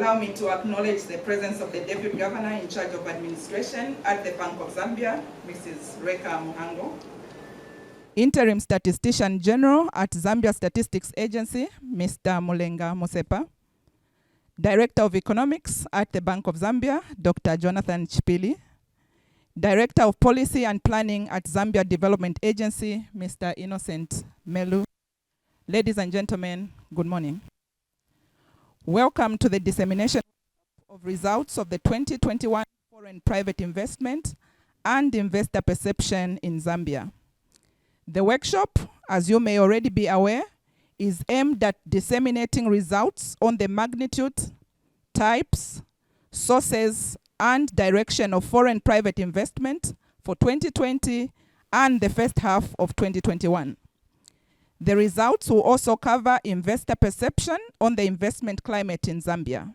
Allow me to acknowledge the presence of the Deputy Governor in charge of administration at the Bank of Zambia, Mrs. Reka Muhango. Interim Statistician General at Zambia Statistics Agency, Mr. Mulenga Mosepa. Director of Economics at the Bank of Zambia, Dr. Jonathan Chipili. Director of Policy and Planning at Zambia Development Agency, Mr. Innocent Melu. Ladies and gentlemen, good morning. Welcome to the dissemination of results of the 2021 Foreign Private Investment and Investor Perception in Zambia. The workshop, as you may already be aware, is aimed at disseminating results on the magnitude, types, sources, and direction of foreign private investment for 2020 and the first half of 2021. The results will also cover investor perception on the investment climate in Zambia.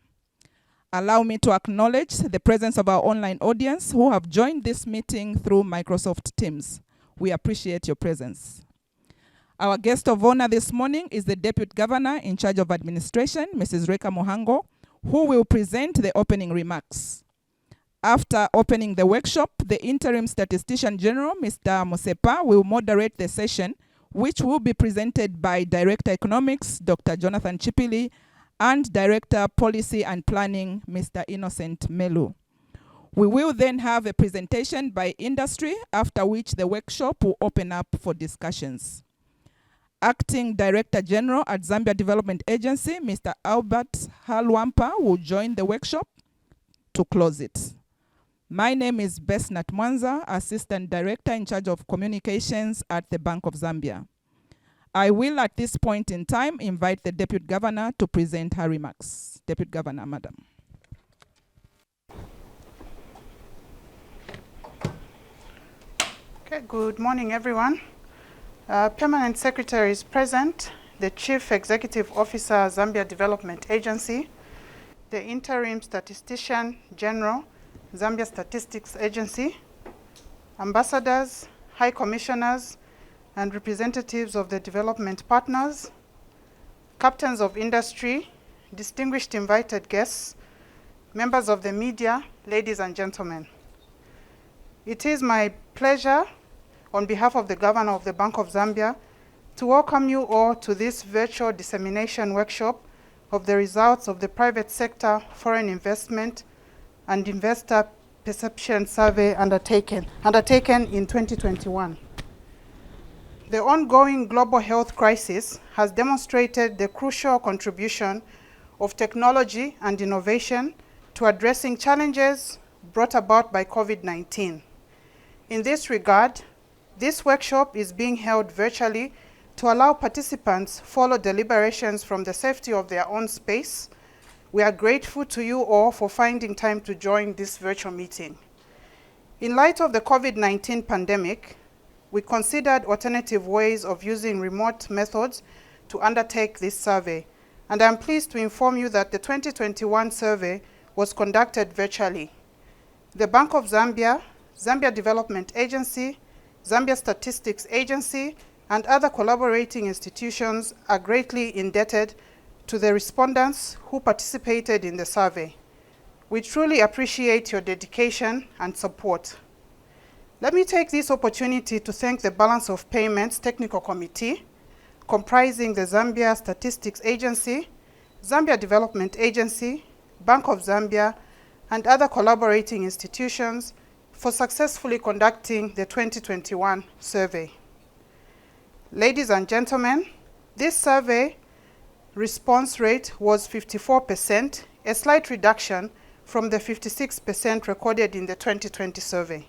Allow me to acknowledge the presence of our online audience who have joined this meeting through Microsoft Teams. We appreciate your presence. Our guest of honor this morning is the Deputy Governor in charge of administration, Mrs. Reka Muhango, who will present the opening remarks. After opening the workshop, the Interim Statistician General, Mr. Mosepa, will moderate the session, which will be presented by Director Economics, Dr. Jonathan Chipili, and Director Policy and Planning, Mr. Innocent Melu. We will then have a presentation by industry, after which the workshop will open up for discussions. Acting Director General at Zambia Development Agency, Mr. Albert Halwampa, will join the workshop to close it. My name is Besnat Mwanza, Assistant Director in charge of communications at the Bank of Zambia. I will, at this point in time, invite the Deputy Governor to present her remarks. Deputy Governor, Madam. Okay, good morning, everyone. Permanent Secretary is present, the Chief Executive Officer, Zambia Development Agency, the Interim Statistician General, Zambia Statistics Agency, ambassadors, high commissioners, and representatives of the development partners, captains of industry, distinguished invited guests, members of the media, ladies and gentlemen. It is my pleasure, on behalf of the Governor of the Bank of Zambia, to welcome you all to this virtual dissemination workshop of the results of the private sector foreign investment and investor perception survey undertaken in 2021. The ongoing global health crisis has demonstrated the crucial contribution of technology and innovation to addressing challenges brought about by COVID-19. In this regard, this workshop is being held virtually to allow participants follow deliberations from the safety of their own space. We are grateful to you all for finding time to join this virtual meeting. In light of the COVID-19 pandemic, we considered alternative ways of using remote methods to undertake this survey, and I am pleased to inform you that the 2021 survey was conducted virtually. The Bank of Zambia, Zambia Development Agency, Zambia Statistics Agency, and other collaborating institutions are greatly indebted to the respondents who participated in the survey. We truly appreciate your dedication and support. Let me take this opportunity to thank the Balance of Payments Technical Committee, comprising the Zambia Statistics Agency, Zambia Development Agency, Bank of Zambia, and other collaborating institutions for successfully conducting the 2021 survey. Ladies and gentlemen, this survey response rate was 54%, a slight reduction from the 56% recorded in the 2020 survey.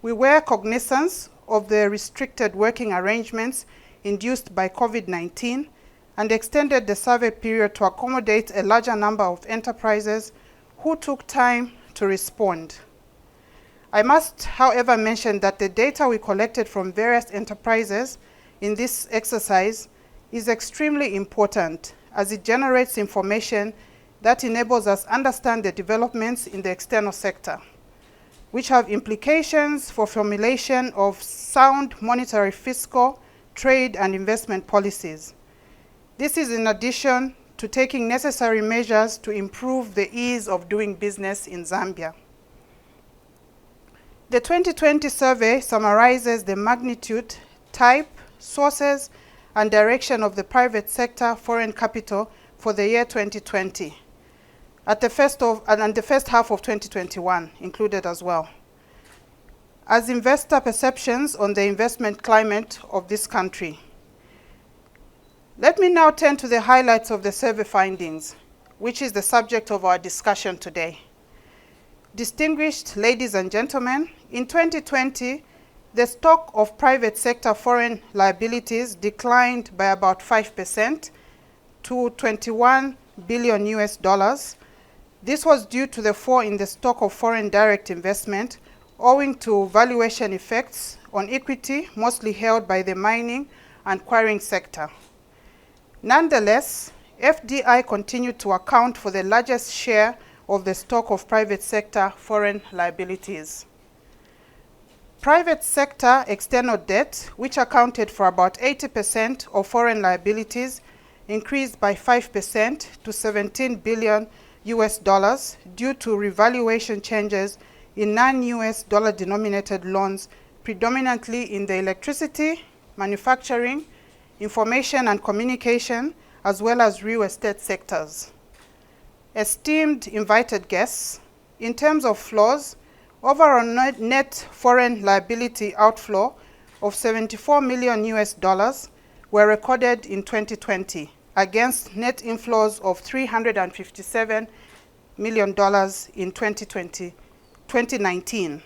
We were cognizant of the restricted working arrangements induced by COVID-19 and extended the survey period to accommodate a larger number of enterprises who took time to respond. I must, however, mention that the data we collected from various enterprises in this exercise is extremely important as it generates information that enables us to understand the developments in the external sector, which have implications for formulation of sound monetary, fiscal, trade, and investment policies. This is in addition to taking necessary measures to improve the ease of doing business in Zambia. The 2020 survey summarizes the magnitude, type, sources, and direction of the private sector foreign capital for the year 2020, and the first half of 2021 included as well, as investor perceptions on the investment climate of this country. Let me now turn to the highlights of the survey findings, which is the subject of our discussion today. Distinguished ladies and gentlemen, in 2020, the stock of private sector foreign liabilities declined by about 5% to 21 billion US dollars. This was due to the fall in the stock of foreign direct investment owing to valuation effects on equity, mostly held by the mining and quarrying sector. Nonetheless, FDI continued to account for the largest share of the stock of private sector foreign liabilities. Private sector external debt, which accounted for about 80% of foreign liabilities, increased by 5% to 17 billion US dollars due to revaluation changes in non-US dollar denominated loans, predominantly in the electricity, manufacturing, information and communication, as well as real estate sectors. Esteemed invited guests, in terms of flows, overall net foreign liability outflow of 74 million US dollars were recorded in 2020 against net inflows of 357 million dollars in 2019.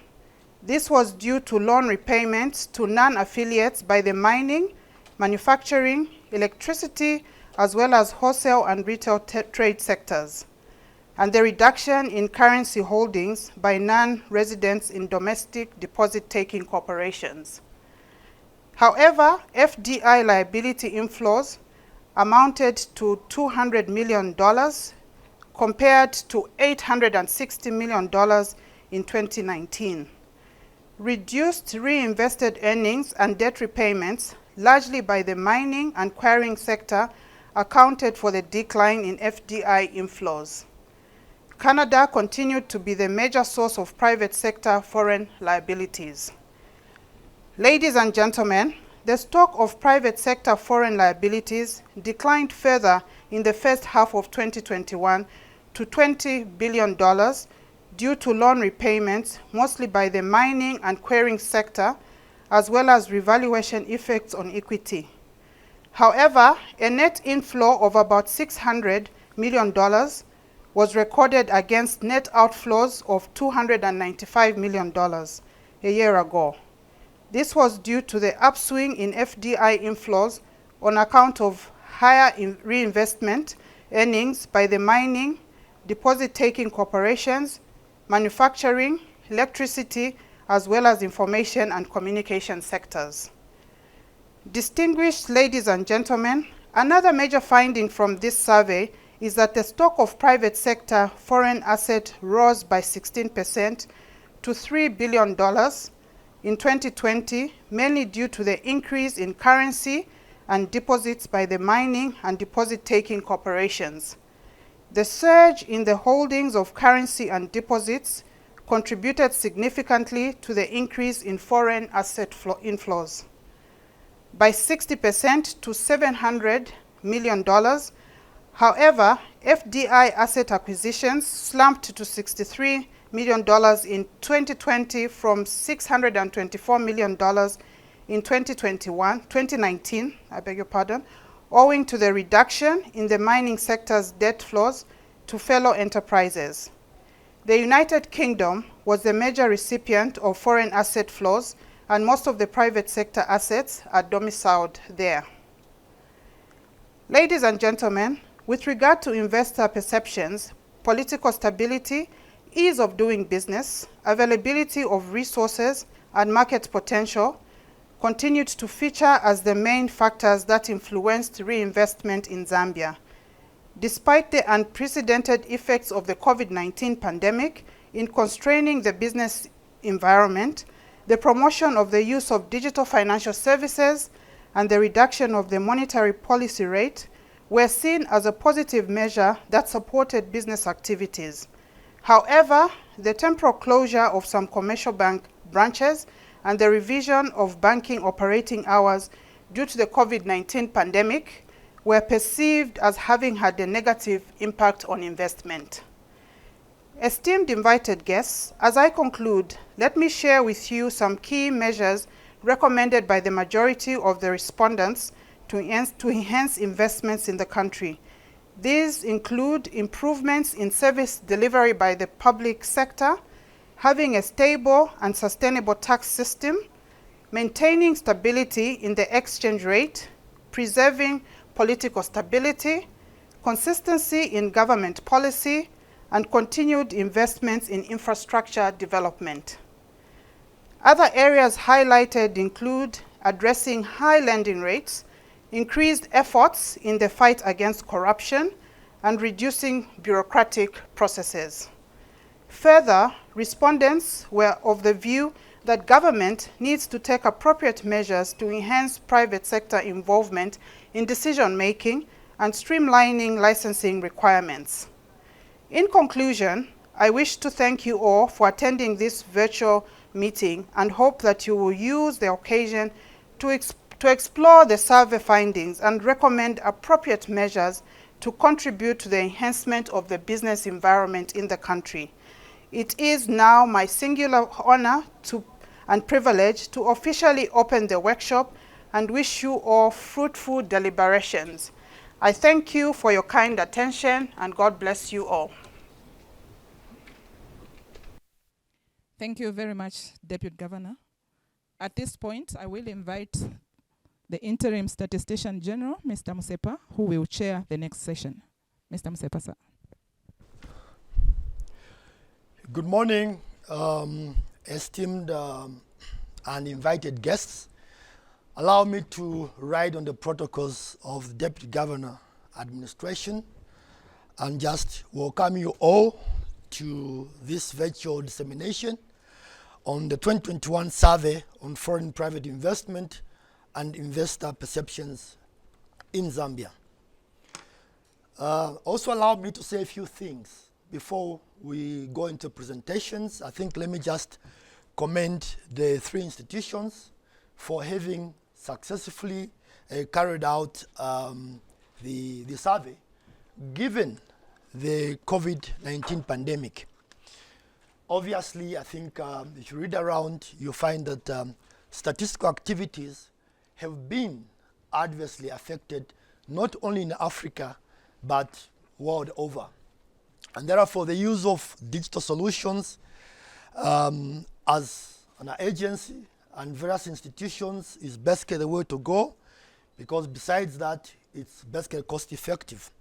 This was due to loan repayments to non-affiliates by the mining, manufacturing, electricity, as well as wholesale and retail trade sectors, and the reduction in currency holdings by non-residents in domestic deposit-taking corporations. However, FDI liability inflows amounted to $200 million compared to $860 million in 2019. Reduced reinvested earnings and debt repayments, largely by the mining and quarrying sector, accounted for the decline in FDI inflows. Canada continued to be the major source of private sector foreign liabilities. Ladies and gentlemen, the stock of private sector foreign liabilities declined further in the first half of 2021 to $20 billion due to loan repayments, mostly by the mining and quarrying sector, as well as revaluation effects on equity. However, a net inflow of about $600 million was recorded against net outflows of $295 million a year ago. This was due to the upswing in FDI inflows on account of higher reinvestment earnings by the mining, deposit-taking corporations, manufacturing, electricity, as well as information and communication sectors. Distinguished ladies and gentlemen, another major finding from this survey is that the stock of private sector foreign asset rose by 16% to $3 billion in 2020, mainly due to the increase in currency and deposits by the mining and deposit-taking corporations. The surge in the holdings of currency and deposits contributed significantly to the increase in foreign asset inflows by 60% to $700 million. However, FDI asset acquisitions slumped to $63 million in 2020 from $624 million in 2019, owing to the reduction in the mining sector's debt flows to fellow enterprises. The United Kingdom was the major recipient of foreign asset flows, and most of the private sector assets are domiciled there. Ladies and gentlemen, with regard to investor perceptions, political stability, ease of doing business, availability of resources, and market potential continued to feature as the main factors that influenced reinvestment in Zambia. Despite the unprecedented effects of the COVID-19 pandemic in constraining the business environment, the promotion of the use of digital financial services, and the reduction of the monetary policy rate, were seen as a positive measure that supported business activities. However, the temporal closure of some commercial bank branches and the revision of banking operating hours due to the COVID-19 pandemic were perceived as having had a negative impact on investment. Esteemed invited guests, as I conclude, let me share with you some key measures recommended by the majority of the respondents to enhance investments in the country. These include improvements in service delivery by the public sector, having a stable and sustainable tax system, maintaining stability in the exchange rate, preserving political stability, consistency in government policy, and continued investments in infrastructure development. Other areas highlighted include addressing high lending rates, increased efforts in the fight against corruption, and reducing bureaucratic processes. Further, respondents were of the view that government needs to take appropriate measures to enhance private sector involvement in decision-making and streamlining licensing requirements. In conclusion, I wish to thank you all for attending this virtual meeting and hope that you will use the occasion to explore the survey findings and recommend appropriate measures to contribute to the enhancement of the business environment in the country. It is now my singular honor and privilege to officially open the workshop and wish you all fruitful deliberations. I thank you for your kind attention, and God bless you all. Thank you very much, Deputy Governor. At this point, I will invite the Interim Statistician General, Mr. Musepa, who will chair the next session. Mr. Musepa, sir. Good morning, esteemed and invited guests. Allow me to ride on the protocols of the Deputy Governor Administration and just welcome you all to this virtual dissemination on the 2021 survey on foreign private investment and investor perceptions in Zambia. Also allow me to say a few things before we go into presentations. I think let me just commend the three institutions for having successfully carried out the survey given the COVID-19 pandemic. Obviously, I think if you read around, you find that statistical activities have been adversely affected, not only in Africa, but world over. And therefore, the use of digital solutions as an agency and various institutions is basically the way to go, because besides that, it's basically cost effective.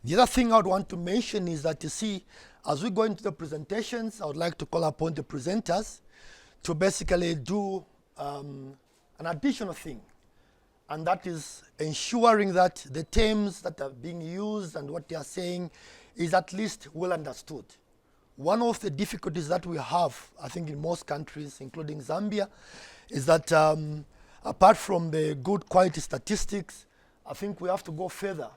The other thing I would want to mention is that, you see, as we go into the presentations, I would like to call upon the presenters to basically do an additional thing, and that is ensuring that the terms that are being used and what they are saying is at least well understood. One of the difficulties that we have, I think, in most countries, including Zambia, is that apart from the good quality statistics, I think we have to go further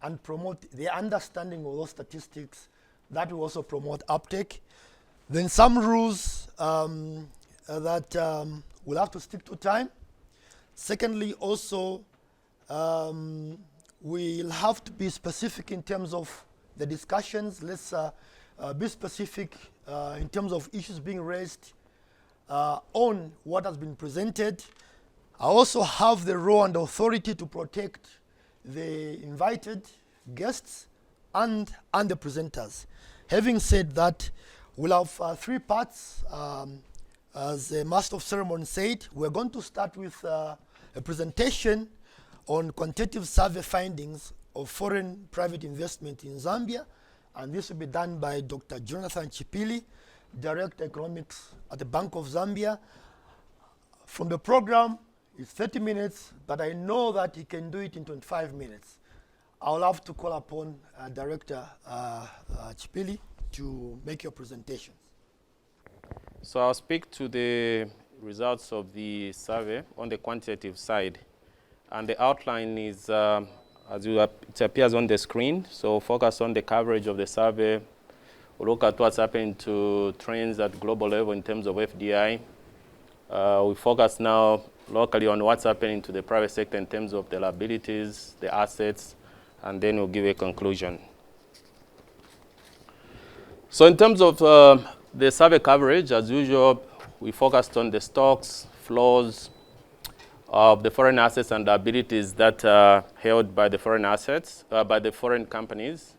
and promote the understanding of those statistics. That will also promote uptake. Then some rules that we'll have to stick to time. Secondly, also, we'll have to be specific in terms of the discussions. Let's be specific in terms of issues being raised on what has been presented. I also have the role and authority to protect the invited guests and the presenters. Having said that, we'll have three parts. As the Master of Ceremony said, we're going to start with a presentation on quantitative survey findings of foreign private investment in Zambia, and this will be done by Dr. Jonathan Chipili, Director Economics at the Bank of Zambia. From the program, it's 30 minutes, but I know that he can do it in 25 minutes. I'll have to call upon Director Chipili to make your presentations. So I'll speak to the results of the survey on the quantitative side. And the outline is it appears on the screen. So focus on the coverage of the survey. We'll look at what's happening to trends at global level in terms of FDI. We focus now locally on what's happening to the private sector in terms of the liabilities, the assets, and then we'll give a conclusion. So in terms of the survey coverage, as usual, we focused on the stocks, flows of the foreign assets and liabilities that are held by the foreign assets, by the foreign companies,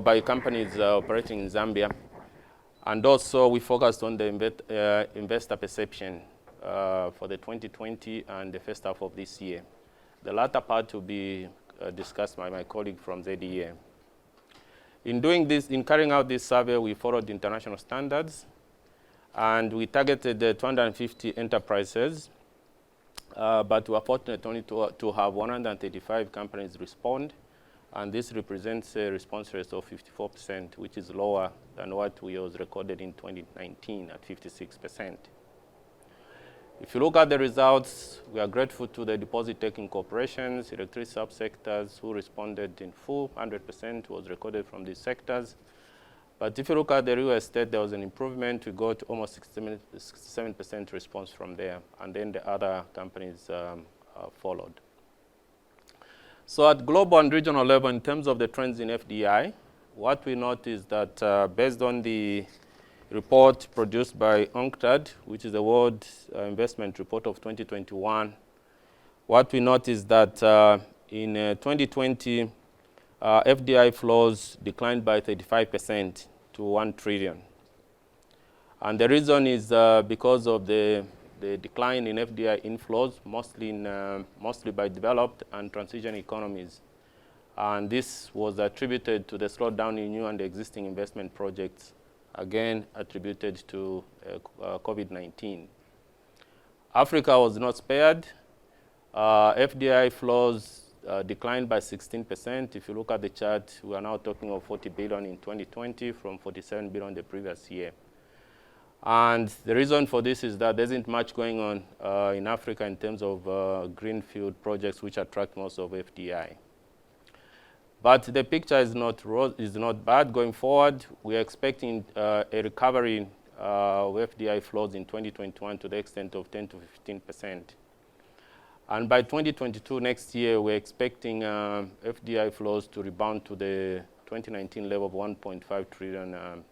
by companies operating in Zambia. And also we focused on the investor perception for the 2020 and the first half of this year. The latter part will be discussed by my colleague from ZDA. In carrying out this survey, we followed international standards, and we targeted 250 enterprises, but we are fortunate only to have 135 companies respond, and this represents a response rate of 54%, which is lower than what was recorded in 2019 at 56%. If you look at the results, we are grateful to the deposit-taking corporations, electricity subsectors who responded in full. 100% was recorded from these sectors. But if you look at the real estate, there was an improvement. We got almost 67% response from there, and then the other companies followed. So at global and regional level, in terms of the trends in FDI, what we note is that based on the report produced by UNCTAD, which is the World Investment Report of 2021, what we note is that in 2020, FDI flows declined by 35% to 1 trillion. And the reason is because of the decline in FDI inflows, mostly by developed and transition economies. And this was attributed to the slowdown in new and existing investment projects, again attributed to COVID-19. Africa was not spared. FDI flows declined by 16%. If you look at the chart, we are now talking of 40 billion in 2020 from 47 billion the previous year. And the reason for this is that there isn't much going on in Africa in terms of greenfield projects which attract most of FDI. But the picture is not bad going forward. We are expecting a recovery of FDI flows in 2021 to the extent of 10 to 15%. And by 2022, next year, we're expecting FDI flows to rebound to the 2019 level of $1.5 trillion.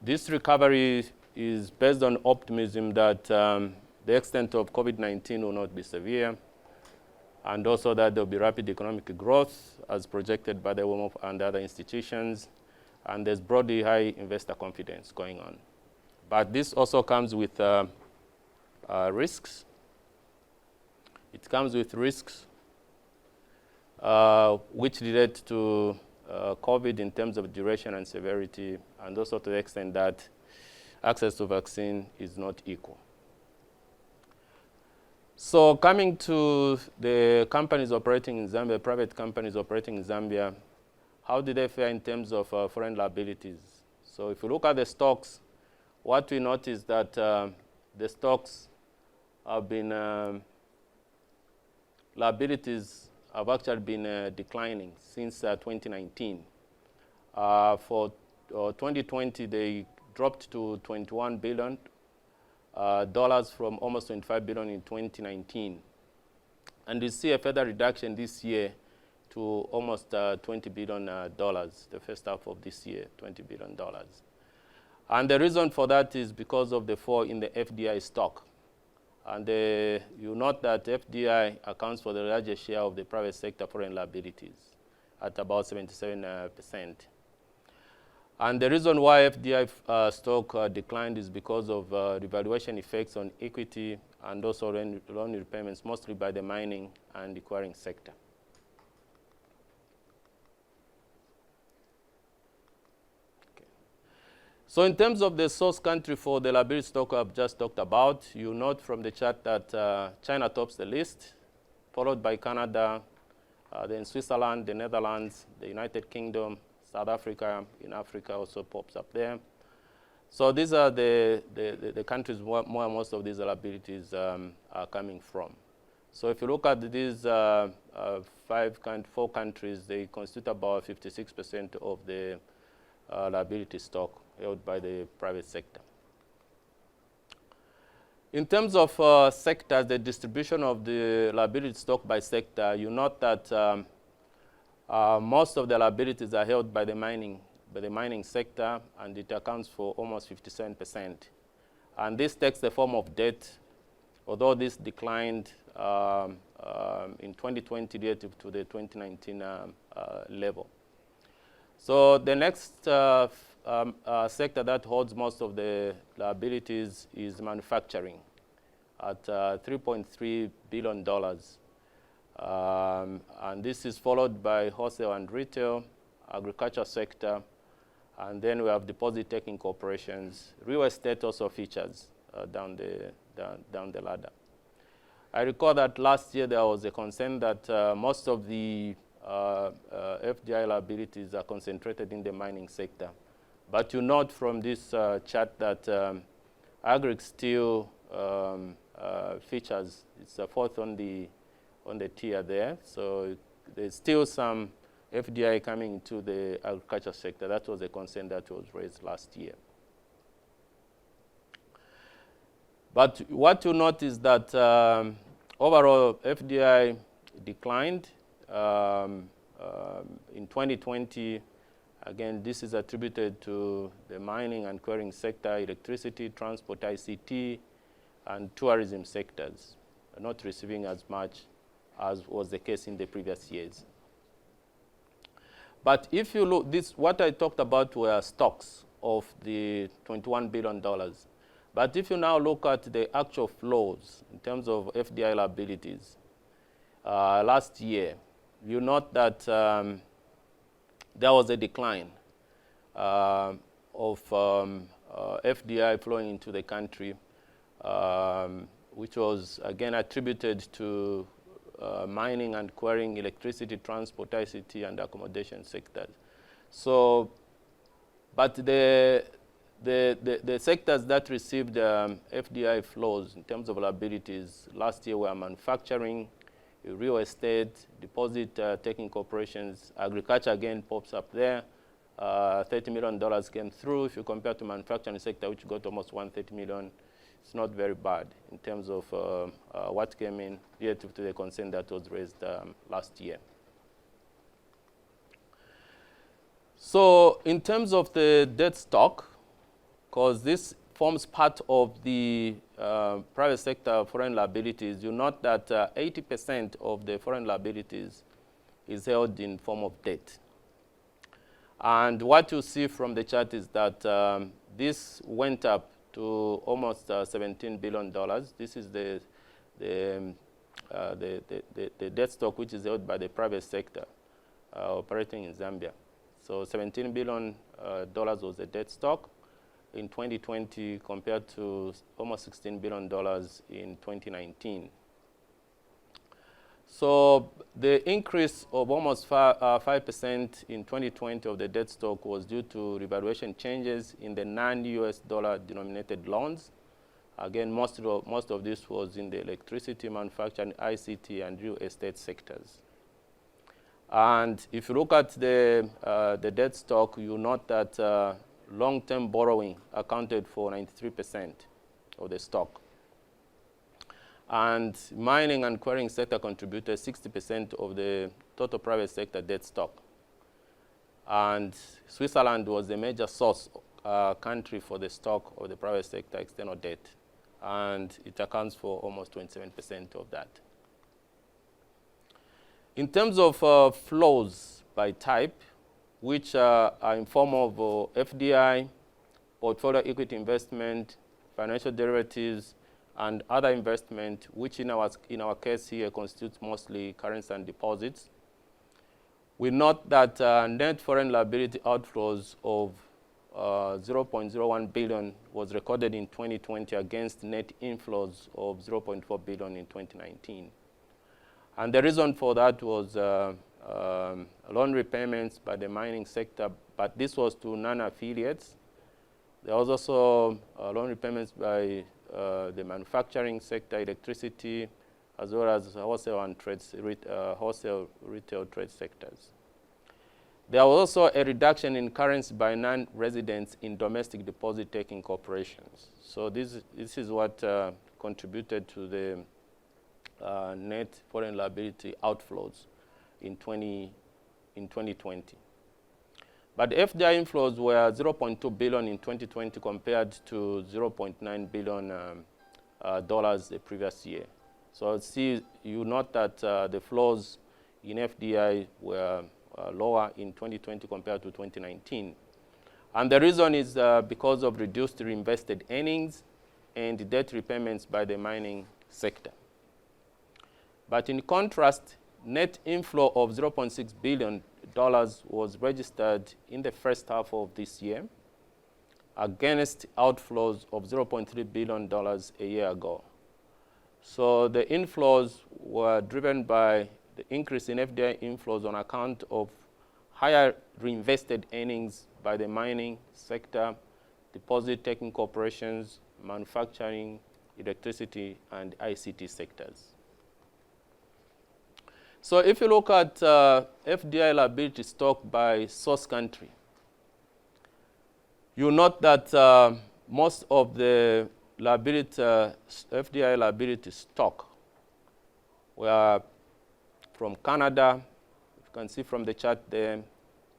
This recovery is based on optimism that the extent of COVID-19 will not be severe, and also that there will be rapid economic growth as projected by the WOMOF and other institutions, and there's broadly high investor confidence going on. But this also comes with risks. It comes with risks which relate to COVID in terms of duration and severity, and also to the extent that access to vaccine is not equal. So coming to the companies operating in Zambia, private companies operating in Zambia, how did they fare in terms of foreign liabilities? So if you look at the stocks, what we notice is that the stocks have been, liabilities have actually been declining since 2019. For 2020, they dropped to $21 billion from almost $25 billion in 2019. And we see a further reduction this year to almost $20 billion, the first half of this year, $20 billion. And the reason for that is because of the fall in the FDI stock. And you note that FDI accounts for the largest share of the private sector foreign liabilities at about 77%. And the reason why FDI stock declined is because of revaluation effects on equity and also loan repayments, mostly by the mining and the quarrying sector. Okay. So in terms of the source country for the liability stock I've just talked about, you note from the chart that China tops the list, followed by Canada, then Switzerland, the Netherlands, the United Kingdom, South Africa. In Africa also pops up there. So these are the countries where most of these liabilities are coming from. So if you look at these four countries, they constitute about 56% of the liability stock held by the private sector. In terms of sectors, the distribution of the liability stock by sector, you note that most of the liabilities are held by the mining sector, and it accounts for almost 57%. And this takes the form of debt, although this declined in 2020 relative to the 2019 level. So the next sector that holds most of the liabilities is manufacturing at $3.3 billion. And this is followed by wholesale and retail, agriculture sector, and then we have deposit-taking corporations. Real estate also features down the ladder. I recall that last year there was a concern that most of the FDI liabilities are concentrated in the mining sector. But you note from this chart that agri still features. It's fourth on the tier there. So there's still some FDI coming into the agriculture sector. That was a concern that was raised last year. But what you note is that overall FDI declined in 2020. Again, this is attributed to the mining and quarrying sector, electricity, transport, ICT, and tourism sectors, not receiving as much as was the case in the previous years. But if you look, what I talked about were stocks of the $21 billion. But if you now look at the actual flows in terms of FDI liabilities, last year, you note that there was a decline of FDI flowing into the country, which was again attributed to mining and quarrying, electricity, transport, ICT, and accommodation sectors. So, but the sectors that received FDI flows in terms of liabilities last year were manufacturing, real estate, deposit-taking corporations. Agriculture again pops up there. $30 million came through. If you compare to manufacturing sector, which got almost $130 million, it's not very bad in terms of what came in relative to the concern that was raised last year. So in terms of the debt stock, because this forms part of the private sector foreign liabilities, you note that 80% of the foreign liabilities is held in form of debt. And what you see from the chart is that this went up to almost $17 billion. This is the debt stock which is held by the private sector operating in Zambia. So $17 billion was the debt stock in 2020 compared to almost $16 billion in 2019. So the increase of almost 5% in 2020 of the debt stock was due to revaluation changes in the non-US dollar denominated loans. Again, most of this was in the electricity, manufacturing, ICT, and real estate sectors. And if you look at the debt stock, you note that long-term borrowing accounted for 93% of the stock. And mining and quarrying sector contributed 60% of the total private sector debt stock. And Switzerland was the major source country for the stock of the private sector external debt. And it accounts for almost 27% of that. In terms of flows by type, which are in form of FDI, portfolio equity investment, financial derivatives, and other investment, which in our case here constitutes mostly currency and deposits. We note that net foreign liability outflows of 0.01 billion was recorded in 2020 against net inflows of 0.4 billion in 2019. And the reason for that was loan repayments by the mining sector, but this was to non-affiliates. There was also loan repayments by the manufacturing sector, electricity, as well as wholesale and wholesale retail trade sectors. There was also a reduction in currency by non-residents in domestic deposit-taking corporations. So this is what contributed to the net foreign liability outflows in 2020. But FDI inflows were 0.2 billion in 2020 compared to 0.9 billion dollars the previous year. So you note that the flows in FDI were lower in 2020 compared to 2019. And the reason is because of reduced reinvested earnings and debt repayments by the mining sector. But in contrast, net inflow of $0.6 billion was registered in the first half of this year against outflows of $0.3 billion a year ago. So the inflows were driven by the increase in FDI inflows on account of higher reinvested earnings by the mining sector, deposit-taking corporations, manufacturing, electricity, and ICT sectors. So if you look at FDI liability stock by source country, you note that most of the FDI liability stock were from Canada, you can see from the chart there,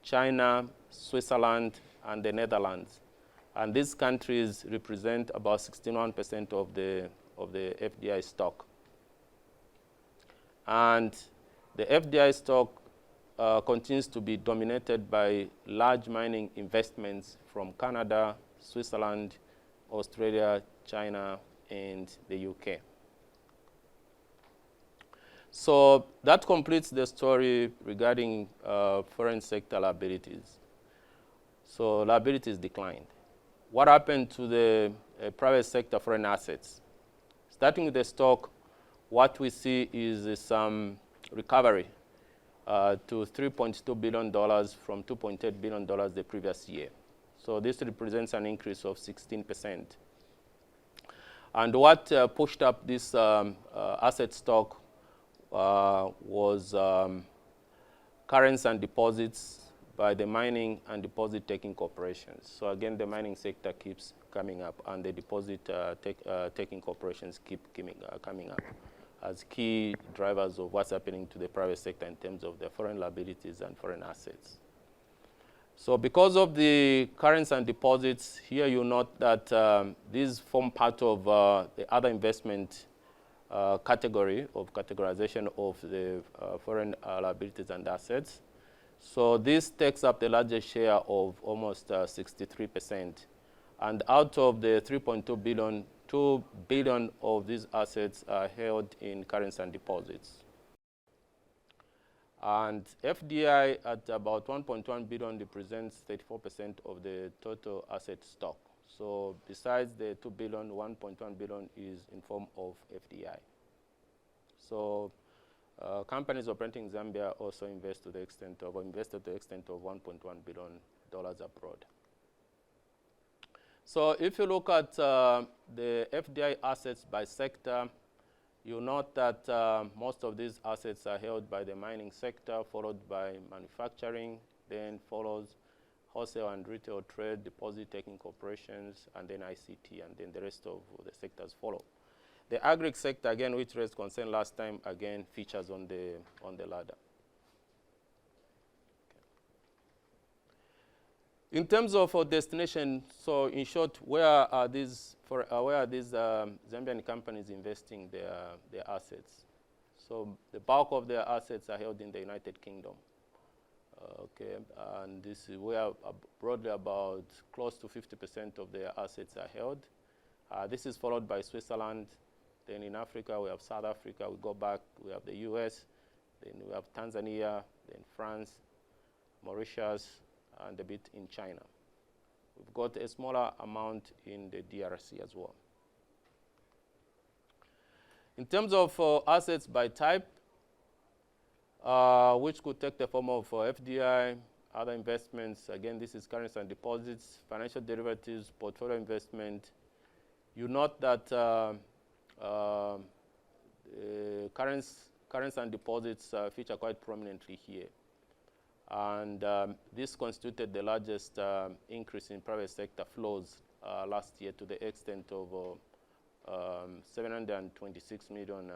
China, Switzerland, and the Netherlands. And these countries represent about 61% of the FDI stock. And the FDI stock continues to be dominated by large mining investments from Canada, Switzerland, Australia, China, and the UK. So that completes the story regarding foreign sector liabilities. So liabilities declined. What happened to the private sector foreign assets? Starting with the stock, what we see is some recovery to $3.2 billion from $2.8 billion the previous year. So this represents an increase of 16%. And what pushed up this asset stock was currency and deposits by the mining and deposit-taking corporations. So again, the mining sector keeps coming up, and the deposit-taking corporations keep coming up as key drivers of what's happening to the private sector in terms of their foreign liabilities and foreign assets. So because of the currency and deposits, here you note that these form part of the other investment category of categorization of the foreign liabilities and assets. So this takes up the largest share of almost 63%. And out of the 3.2 billion, 2 billion of these assets are held in currency and deposits. And FDI at about 1.1 billion represents 34% of the total asset stock. So besides the 2 billion, 1.1 billion is in form of FDI. So companies operating in Zambia also invested to the extent of $1.1 billion abroad. So if you look at the FDI assets by sector, you note that most of these assets are held by the mining sector, followed by manufacturing, then follows wholesale and retail trade, deposit-taking corporations, and then ICT, and then the rest of the sectors follow. The agri sector, again, which raised concern last time, again features on the ladder. Okay. In terms of destination, so in short, where are these Zambian companies investing their assets? So the bulk of their assets are held in the United Kingdom. Okay, and this is where broadly about close to 50% of their assets are held. This is followed by Switzerland. Then in Africa, we have South Africa. We go back, we have the US. Then we have Tanzania, then France, Mauritius, and a bit in China. We've got a smaller amount in the DRC as well. In terms of assets by type, which could take the form of FDI, other investments, again, this is currency and deposits, financial derivatives, portfolio investment. You note that currents and deposits feature quite prominently here. And this constituted the largest increase in private sector flows last year to the extent of $726 million,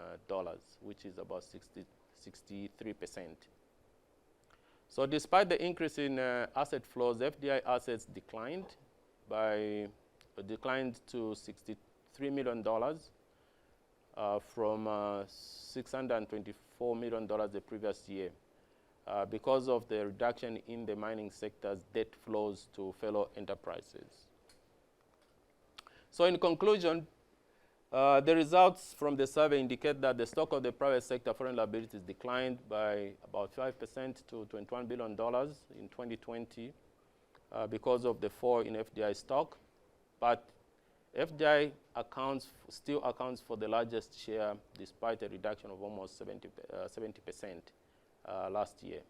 which is about 63%. So despite the increase in asset flows, FDI assets declined to $63 million from $624 million the previous year because of the reduction in the mining sector's debt flows to fellow enterprises. So in conclusion, the results from the survey indicate that the stock of the private sector foreign liabilities declined by about 5% to $21 billion in 2020 because of the fall in FDI stock. But FDI still accounts for the largest share despite a reduction of almost 70% last year.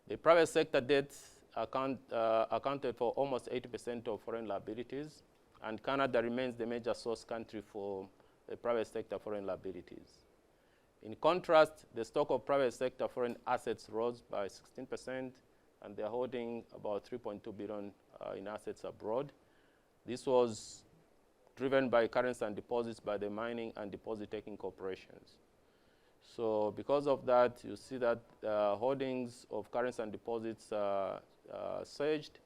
The private sector debt accounted for almost 80% of foreign liabilities, and Canada remains the major source country for the private sector foreign liabilities. In contrast, the stock of private sector foreign assets rose by 16%, and they're holding about $3.2 billion in assets abroad. This was driven by currency and deposits by the mining and deposit-taking corporations. So because of that, you see that holdings of currency and deposits surged,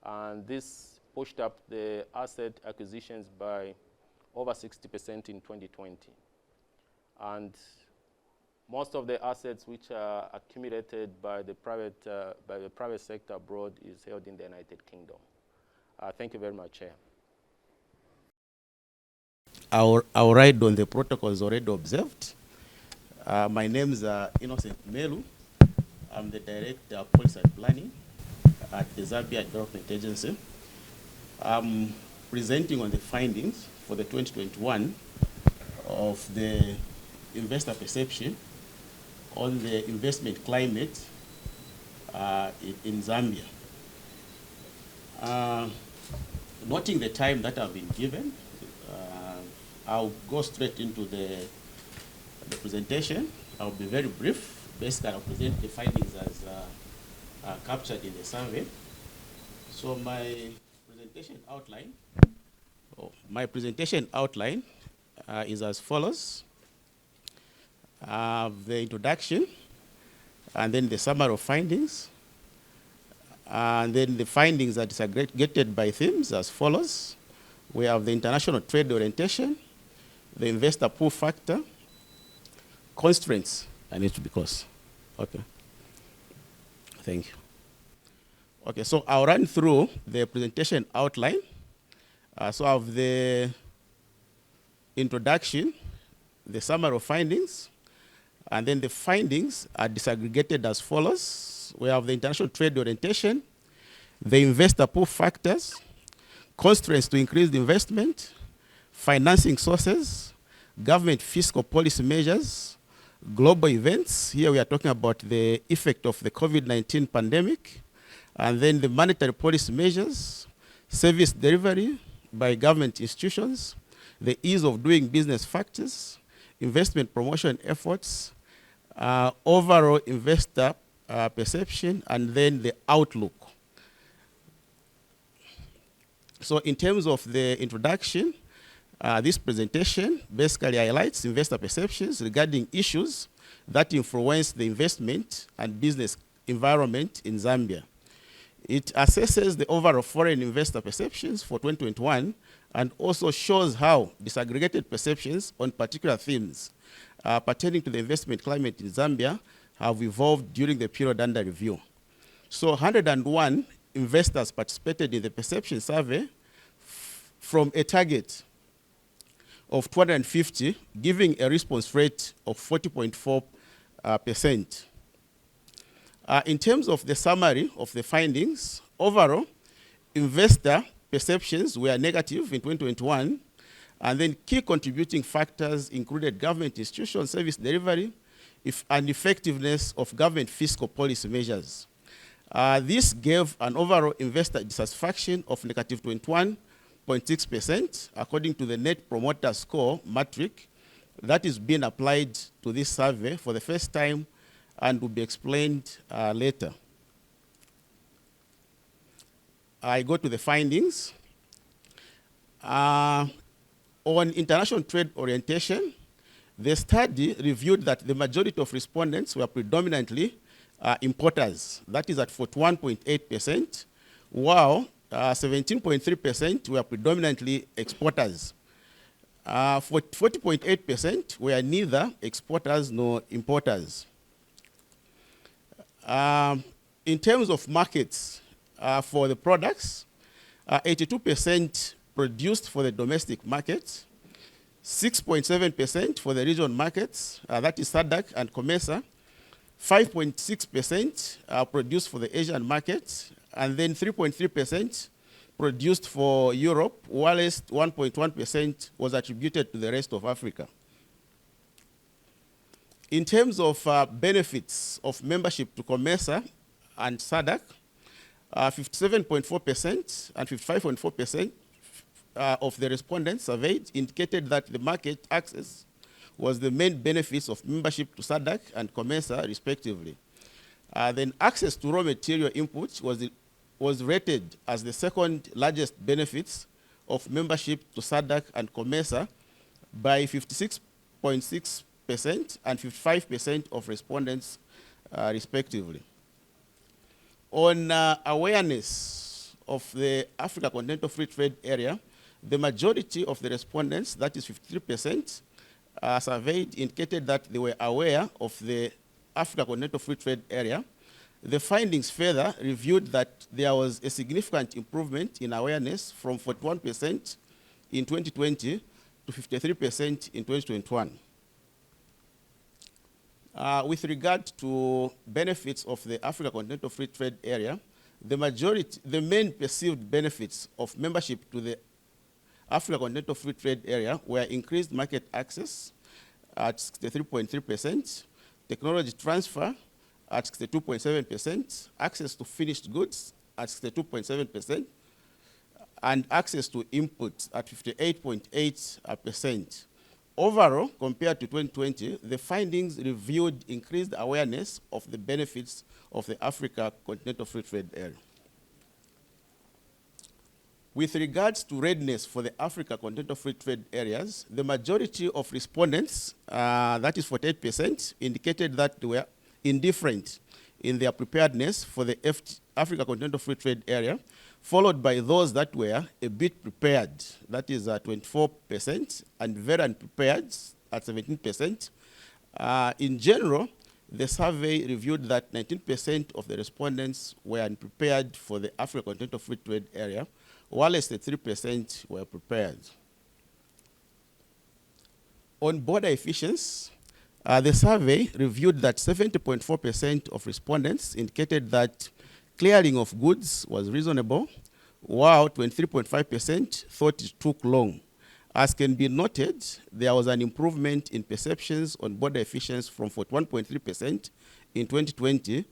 and this pushed up the asset acquisitions by over 60% in 2020. And most of the assets which are accumulated by the private sector abroad is held in the United Kingdom. Thank you very much, Chair. Our ride on the protocol is already observed. My name is Innocent Melu. I'm the Director of Policy and Planning at the Zambia Development Agency. I'm presenting on the findings for the 2021 of the investor perception on the investment climate in Zambia. Noting the time that I've been given, I'll go straight into the presentation. I'll be very brief. Basically, I'll present the findings as captured in the survey. So my presentation outline is as follows. The introduction, and then the summary of findings, and then the findings are disaggregated by themes as follows. We have the international trade orientation, the investor pull factor, constraints. I need to be close. Okay. Thank you. Okay, so I'll run through the presentation outline. So I have the introduction, the summary of findings, and then the findings are disaggregated as follows. We have the international trade orientation, the investor pull factors, constraints to increase the investment, financing sources, government fiscal policy measures, global events. Here we are talking about the effect of the COVID-19 pandemic, and then the monetary policy measures, service delivery by government institutions, the ease of doing business factors, investment promotion efforts, overall investor perception, and then the outlook. So in terms of the introduction, this presentation basically highlights investor perceptions regarding issues that influence the investment and business environment in Zambia. It assesses the overall foreign investor perceptions for 2021 and also shows how disaggregated perceptions on particular themes pertaining to the investment climate in Zambia have evolved during the period under review. So 101 investors participated in the perception survey from a target of 250, giving a response rate of 40.4%. In terms of the summary of the findings, overall, investor perceptions were negative in 2021, and then key contributing factors included government institution service delivery and effectiveness of government fiscal policy measures. This gave an overall investor dissatisfaction of negative 21.6% according to the Net Promoter Score metric that is being applied to this survey for the first time and will be explained later. I go to the findings. On international trade orientation, the study reviewed that the majority of respondents were predominantly importers. That is at 41.8%, while 17.3% were predominantly exporters. 40.8% were neither exporters nor importers. In terms of markets for the products, 82% produced for the domestic market, 6.7% for the regional markets, that is SADC and COMESA, 5.6% produced for the Asian market, and then 3.3% produced for Europe, whilst 1.1% was attributed to the rest of Africa. In terms of benefits of membership to COMESA and SADC, 57.4% and 55.4% of the respondents surveyed indicated that the market access was the main benefits of membership to SADC and COMESA, respectively. Then access to raw material inputs was rated as the second largest benefits of membership to SADC and COMESA by 56.6% and 55% of respondents, respectively. On awareness of the Africa Continental Free Trade Area, the majority of the respondents, that is 53%, surveyed indicated that they were aware of the Africa Continental Free Trade Area. The findings further reviewed that there was a significant improvement in awareness from 41% in 2020 to 53% in 2021. With regard to benefits of the Africa Continental Free Trade Area, the main perceived benefits of membership to the Africa Continental Free Trade Area were increased market access at 63.3%, technology transfer at 62.7%, access to finished goods at 62.7%, and access to inputs at 58.8%. Overall, compared to 2020, the findings reviewed increased awareness of the benefits of the Africa Continental Free Trade Area. With regards to readiness for the Africa Continental Free Trade Areas, the majority of respondents, that is 48%, indicated that they were indifferent in their preparedness for the Africa Continental Free Trade Area, followed by those that were a bit prepared, that is 24%, and very unprepared at 17%. In general, the survey reviewed that 19% of the respondents were unprepared for the Africa Continental Free Trade Area, while 3% were prepared. On border efficiency, the survey reviewed that 70.4% of respondents indicated that clearing of goods was reasonable, while 23.5% thought it took long. As can be noted, there was an improvement in perceptions on border efficiency from 41.3% in 2020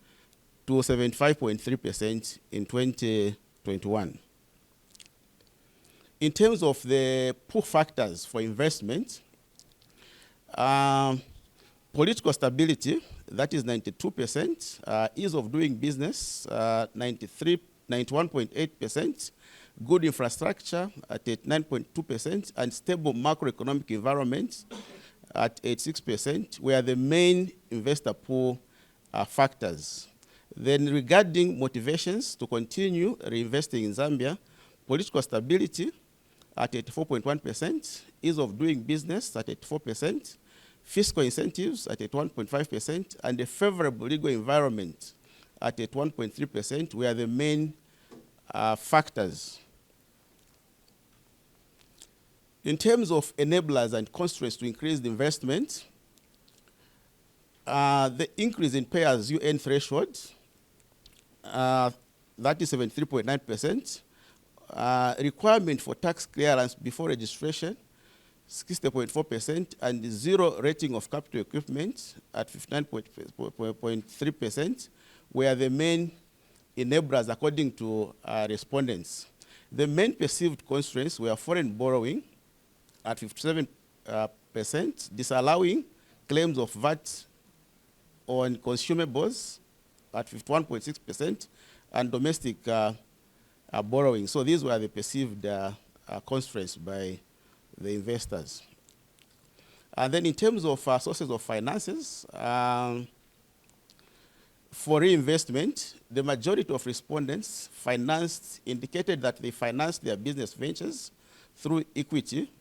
to 75.3% in 2021. In terms of the pull factors for investment, political stability, that is 92%, ease of doing business, 91.8%, good infrastructure at 9.2%, and stable macroeconomic environment at 86% were the main investor pull factors. Then regarding motivations to continue reinvesting in Zambia, political stability at 84.1%, ease of doing business at 84%, fiscal incentives at 81.5%, and a favorable legal environment at 81.3% were the main factors. In terms of enablers and constraints to increase the investment, the increase in pay-as-you-earn threshold, that is 73.9%, requirement for tax clearance before registration, 60.4%, and zero rating of capital equipment at 59.3% were the main enablers according to respondents. The main perceived constraints were foreign borrowing at 57%, percent, disallowing claims of VAT on consumables at 51.6%, and domestic borrowing. So these were the perceived constraints by the investors. And then in terms of sources of finances, for reinvestment, the majority of respondents indicated that they financed their business ventures through equity.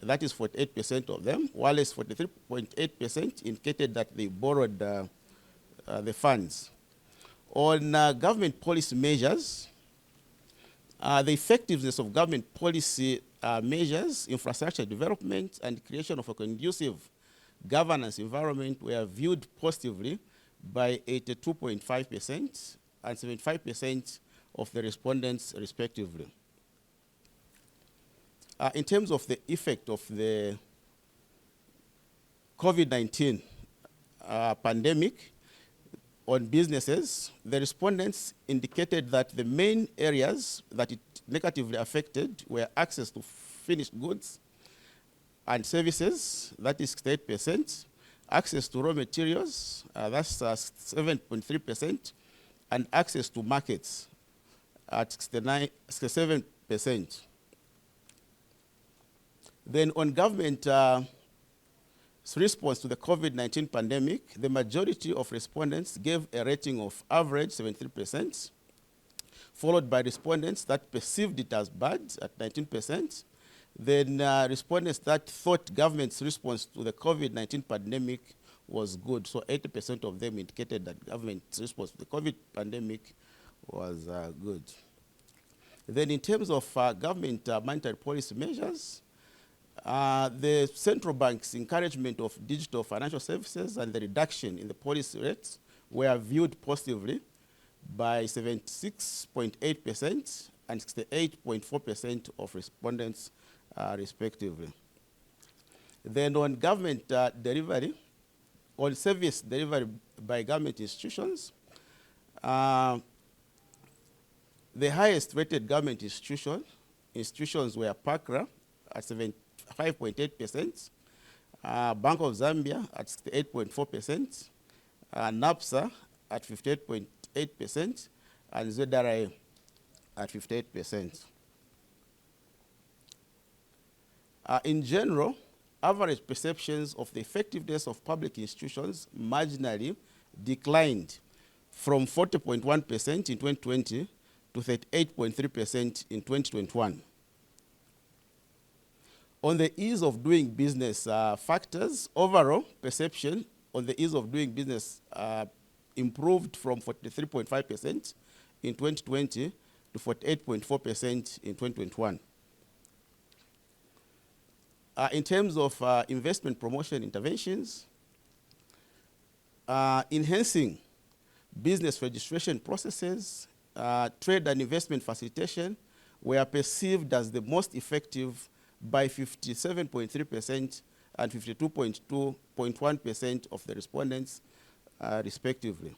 That is 48% of them, while 43.8% indicated that they borrowed the funds. On government policy measures, the effectiveness of government policy measures, infrastructure development, and creation of a conducive governance environment were viewed positively by 82.5% and 75% of the respondents, respectively. In terms of the effect of the COVID-19 pandemic on businesses, the respondents indicated that the main areas that it negatively affected were access to finished goods and services, that is 68%, access to raw materials, that's 7.3%, and access to markets at 67%. Then on government response to the COVID-19 pandemic, the majority of respondents gave a rating of average 73%, followed by respondents that perceived it as bad at 19%. Then respondents that thought government's response to the COVID-19 pandemic was good. So 80% of them indicated that government's response to the COVID pandemic was good. Then in terms of government monetary policy measures, the central bank's encouragement of digital financial services and the reduction in the policy rates were viewed positively by 76.8% and 68.4% of respondents, respectively. Then on government delivery, on service delivery by government institutions, the highest rated government institutions were PACRA at 75.8%, Bank of Zambia at 68.4%, NAPSA at 58.8%, and ZRA at 58%. In general, average perceptions of the effectiveness of public institutions marginally declined from 40.1% in 2020 to 38.3% in 2021. On the ease of doing business factors, overall perception on the ease of doing business improved from 43.5% in 2020 to 48.4% in 2021. In terms of investment promotion interventions, enhancing business registration processes, trade and investment facilitation were perceived as the most effective by 57.3% and 52.1% of the respondents, respectively.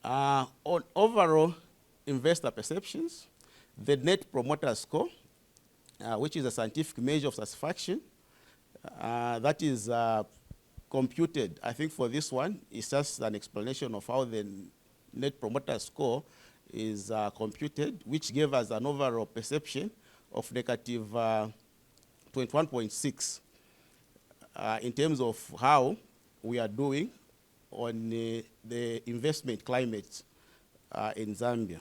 On overall investor perceptions, the Net Promoter Score, which is a scientific measure of satisfaction, that is computed. I think for this one, it's just an explanation of how the Net Promoter Score is computed, which gave us an overall perception of negative 21.6 in terms of how we are doing on the investment climate in Zambia.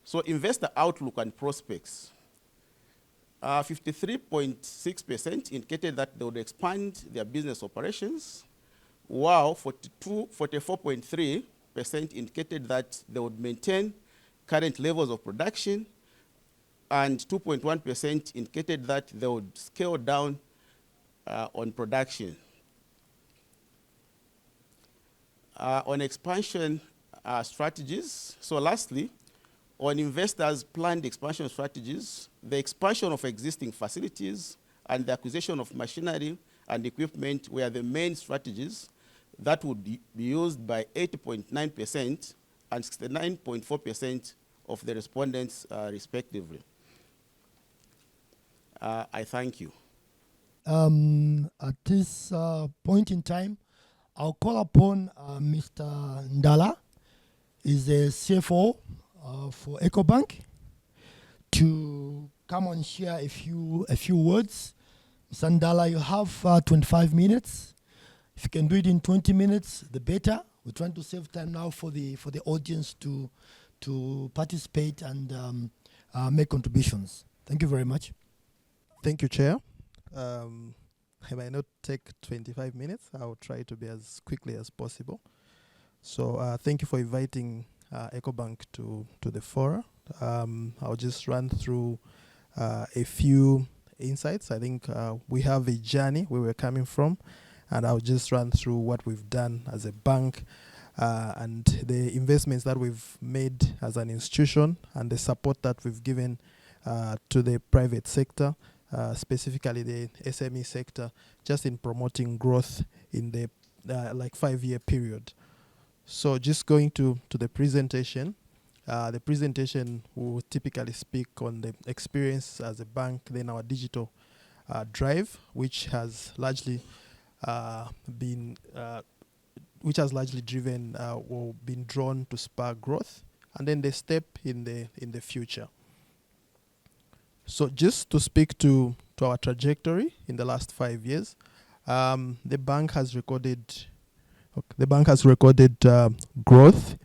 So investor outlook and prospects. 53.6% indicated that they would expand their business operations, while 44.3% indicated that they would maintain current levels of production, and 2.1% indicated that they would scale down on production. On expansion strategies, so lastly, on investors' planned expansion strategies, the expansion of existing facilities and the acquisition of machinery and equipment were the main strategies that would be used by 80.9% and 69.4% of the respondents, respectively. I thank you. At this point in time, I'll call upon Mr. Ndala, is the CFO for EcoBank, to come and share a few words. Mr. Ndala, you have 25 minutes. If you can do it in 20 minutes, the better. We're trying to save time now for the audience to participate and make contributions. Thank you very much. Thank you, Chair. I might not take 25 minutes. I'll try to be as quickly as possible. So thank you for inviting EcoBank to the forum. I'll just run through a few insights. I think we have a journey where we're coming from, and I'll just run through what we've done as a bank and the investments that we've made as an institution and the support that we've given to the private sector, specifically the SME sector, just in promoting growth in the 5-year period. So just going to the presentation. The presentation will typically speak on the experience as a bank, then our digital drive, which has largely been driven or been drawn to spur growth, and then the step in the future. So just to speak to our trajectory in the last 5 years, the bank has recorded growth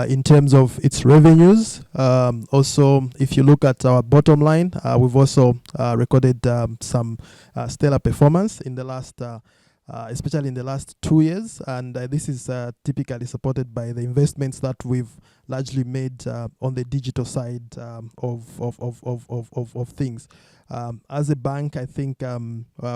in terms of its revenues. Also, if you look at our bottom line, we've also recorded some stellar performance in the last, especially in the last 2 years, and this is typically supported by the investments that we've largely made on the digital side of things. As a bank, I think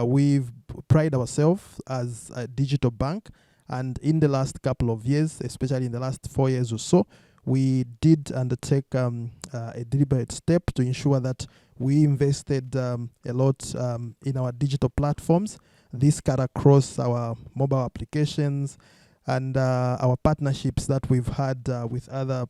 we've pride ourselves as a digital bank. And in the last couple of years, especially in the last 4 years or so, we did undertake a deliberate step to ensure that we invested a lot in our digital platforms. This cut across our mobile applications and our partnerships that we've had with other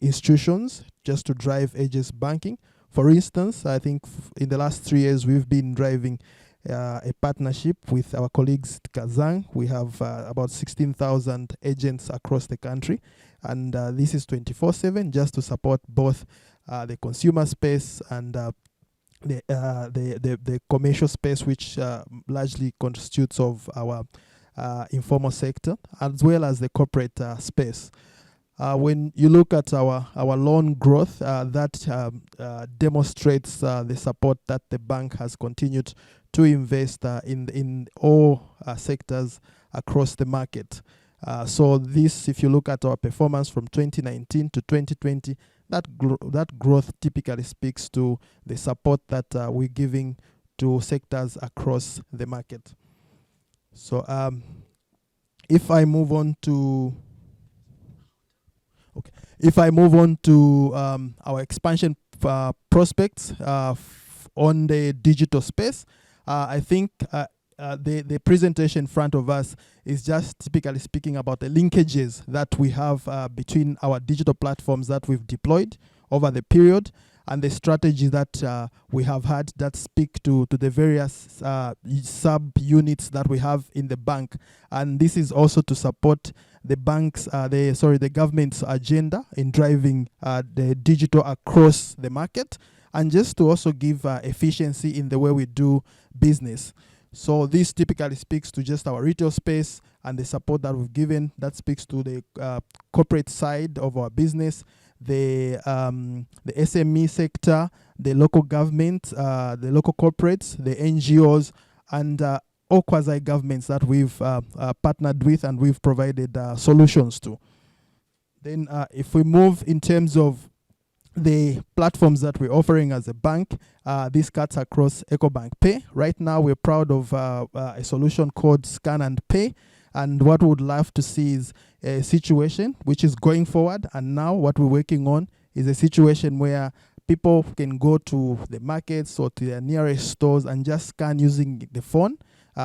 institutions just to drive aegis banking. For instance, I think in the last 3 years, we've been driving a partnership with our colleagues Kazang. We have about 16,000 agents across the country, and this is 24/7 just to support both the consumer space and the commercial space, which largely constitutes of our informal sector, as well as the corporate space. When you look at our loan growth, that demonstrates the support that the bank has continued to invest in all sectors across the market. So this, if you look at our performance from 2019 to 2020, that growth typically speaks to the support that we're giving to sectors across the market. So if I move on to our expansion prospects on the digital space, I think the presentation in front of us is just typically speaking about the linkages that we have between our digital platforms that we've deployed over the period and the strategy that we have had that speak to the various sub-units that we have in the bank. And this is also to support the bank's, the government's agenda in driving the digital across the market, and just to also give efficiency in the way we do business. So this typically speaks to just our retail space and the support that we've given. That speaks to the corporate side of our business, the SME sector, the local government, the local corporates, the NGOs, and all quasi-governments that we've partnered with and we've provided solutions to. Then if we move in terms of the platforms that we're offering as a bank, this cuts across EcoBank Pay. Right now, we're proud of a solution called Scan and Pay. And what we would love to see is a situation which is going forward. And now what we're working on is a situation where people can go to the markets or to their nearest stores and just scan using the phone.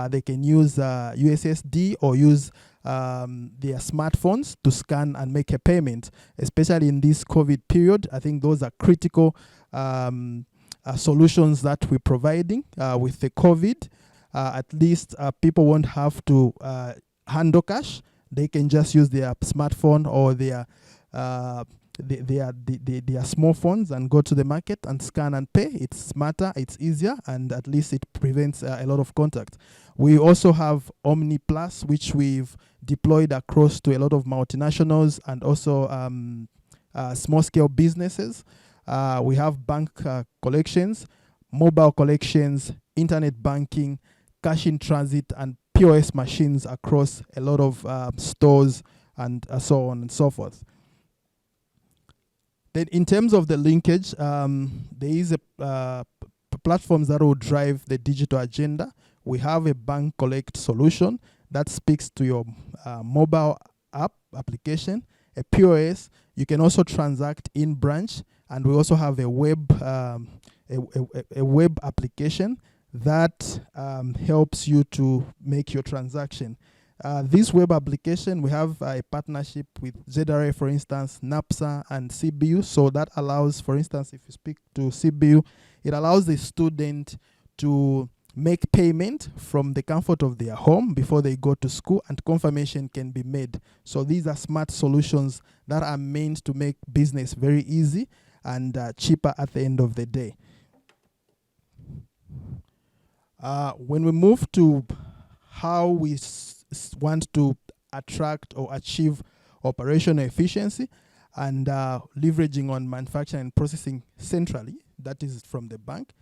They can use USSD or use their smartphones to scan and make a payment, especially in this COVID period. I think those are critical solutions that we're providing with the COVID. At least people won't have to handle cash. They can just use their smartphone or their small phones and go to the market and scan and pay. It's smarter, it's easier, and at least it prevents a lot of contact. We also have Omni Plus, which we've deployed across to a lot of multinationals and also small-scale businesses. We have bank collections, mobile collections, internet banking, cash in transit, and POS machines across a lot of stores and so on and so forth. Then in terms of the linkage, there is a platforms that will drive the digital agenda. We have a bank collect solution that speaks to your mobile app application, a POS. You can also transact in branch, and we also have a web application that helps you to make your transaction. This web application, we have a partnership with ZRA, for instance, NAPSA, and CBU. So that allows, for instance, if you speak to CBU, it allows the student to make payment from the comfort of their home before they go to school, and confirmation can be made. So these are smart solutions that are meant to make business very easy and cheaper at the end of the day. When we move to how we want to attract or achieve operational efficiency and leveraging on manufacturing and processing centrally, that is from the bank,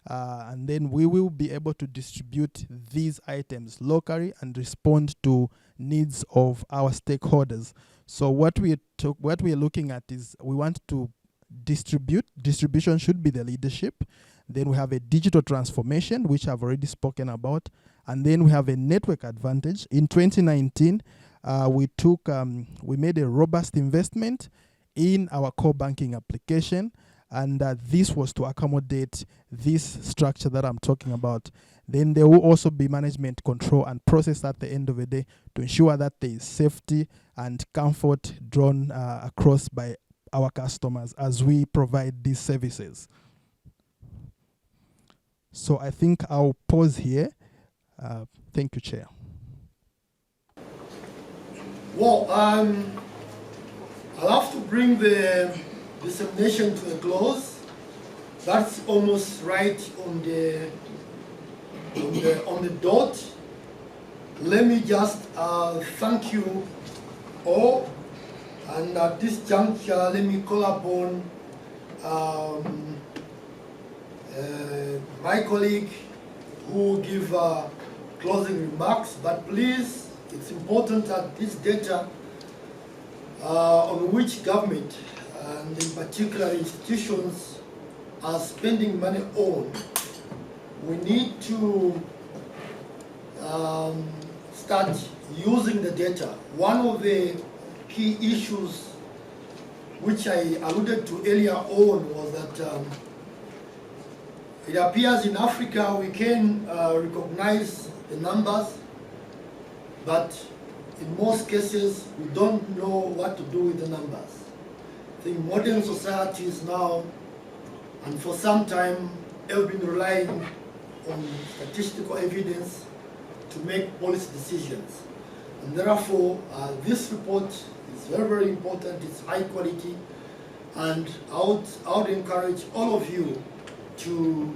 and then we will be able to distribute these items locally and respond to needs of our stakeholders. So what we are looking at is we want to distribution should be the leadership. Then we have a digital transformation, which I've already spoken about. And then we have a network advantage. In 2019, we made a robust investment in our core banking application. And this was to accommodate this structure that I'm talking about. Then there will also be management control and process at the end of the day to ensure that there is safety and comfort drawn across by our customers as we provide these services. So I think I'll pause here. Thank you, Chair. Well, I'll have to bring the dissemination to a close. That's almost right on the dot. Let me just thank you all, and at this juncture, let me call upon my colleague who will give closing remarks. But please, it's important that this data on which government and in particular institutions are spending money on, we need to start using the data. One of the key issues which I alluded to earlier on was that it appears in Africa we can recognize the numbers, but in most cases we don't know what to do with the numbers. I think modern societies now, and for some time, have been relying on statistical evidence to make policy decisions. And therefore, this report is very, very important. It's high quality, and I would encourage all of you to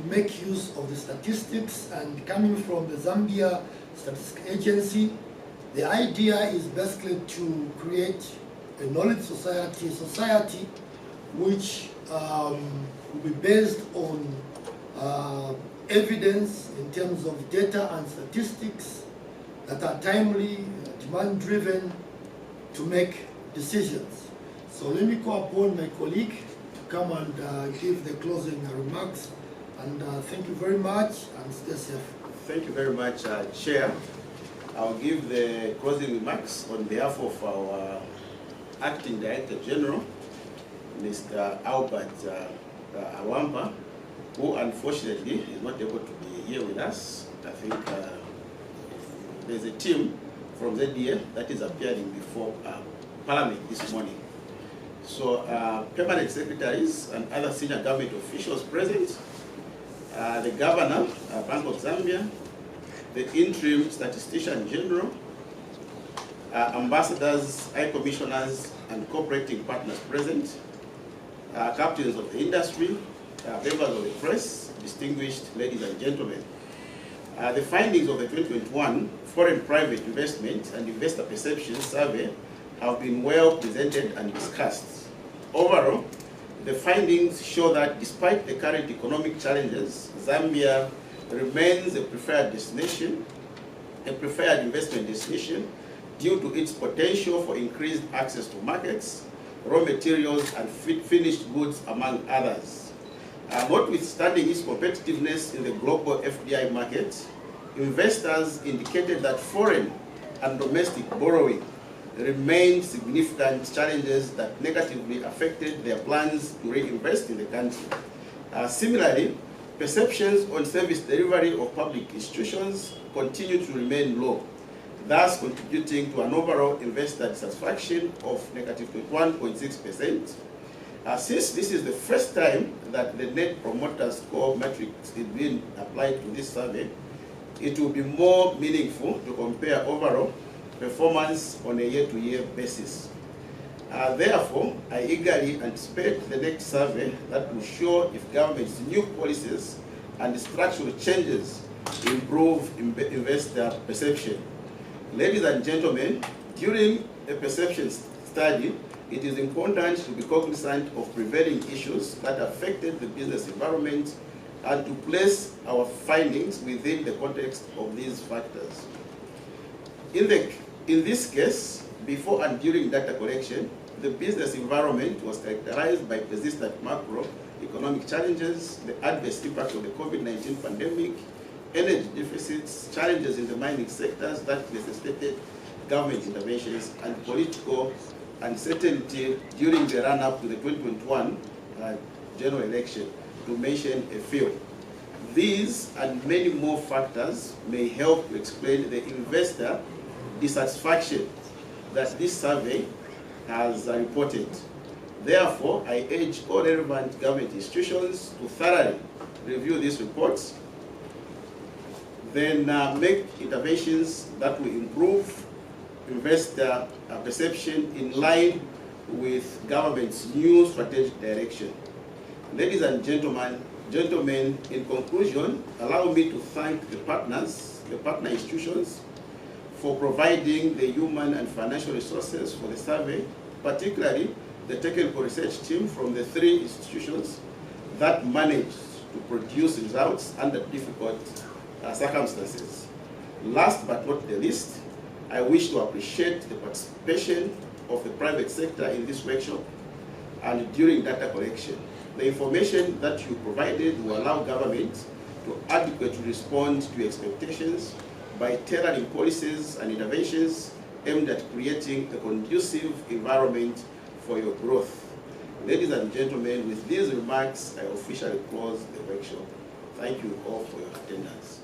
make use of the statistics. And coming from the Zambia Statistics Agency, the idea is basically to create a knowledge society which will be based on evidence in terms of data and statistics that are timely, demand-driven, to make decisions. So let me call upon my colleague to come and give the closing remarks. And thank you very much, and stay safe. Thank you very much, Chair. I'll give the closing remarks on behalf of our Acting Director General, Mr. Albert Awamba, who unfortunately is not able to be here with us. I think there's a team from ZDA that is appearing before Parliament this morning. So permanent secretaries and other senior government officials present, the governor, Bank of Zambia, the interim statistician general, ambassadors, high commissioners, and cooperating partners present, captains of the industry, members of the press, distinguished ladies and gentlemen. The findings of the 2021 Foreign Private Investment and Investor Perception Survey have been well presented and discussed. Overall, the findings show that despite the current economic challenges, Zambia remains a preferred destination, a preferred investment destination due to its potential for increased access to markets, raw materials, and finished goods, among others. Notwithstanding its competitiveness in the global FDI market, investors indicated that foreign and domestic borrowing remained significant challenges that negatively affected their plans to reinvest in the country. Similarly, perceptions on service delivery of public institutions continue to remain low, thus contributing to an overall investor dissatisfaction of negative 21.6%. Since this is the first time that the Net Promoter Score metric is being applied to this survey, it will be more meaningful to compare overall performance on a year-to-year basis. Therefore, I eagerly anticipate the next survey that will show if government's new policies and structural changes improve investor perception. Ladies and gentlemen, during a perception study, it is important to be cognizant of prevailing issues that affected the business environment and to place our findings within the context of these factors. In this case, before and during data collection, the business environment was characterized by persistent macroeconomic challenges, the adverse impact of the COVID-19 pandemic, energy deficits, challenges in the mining sectors that necessitated government interventions, and political uncertainty during the run-up to the 2021 general election, to mention a few. These and many more factors may help to explain the investor dissatisfaction that this survey has reported. Therefore, I urge all relevant government institutions to thoroughly review these reports, then make interventions that will improve investor perception in line with government's new strategic direction. Ladies and gentlemen, in conclusion, allow me to thank the partner institutions for providing the human and financial resources for the survey, particularly the technical research team from the 3 institutions that managed to produce results under difficult circumstances. Last but not the least, I wish to appreciate the participation of the private sector in this workshop and during data collection. The information that you provided will allow government to adequately respond to expectations by tailoring policies and interventions aimed at creating a conducive environment for your growth. Ladies and gentlemen, with these remarks, I officially close the workshop. Thank you all for your attendance.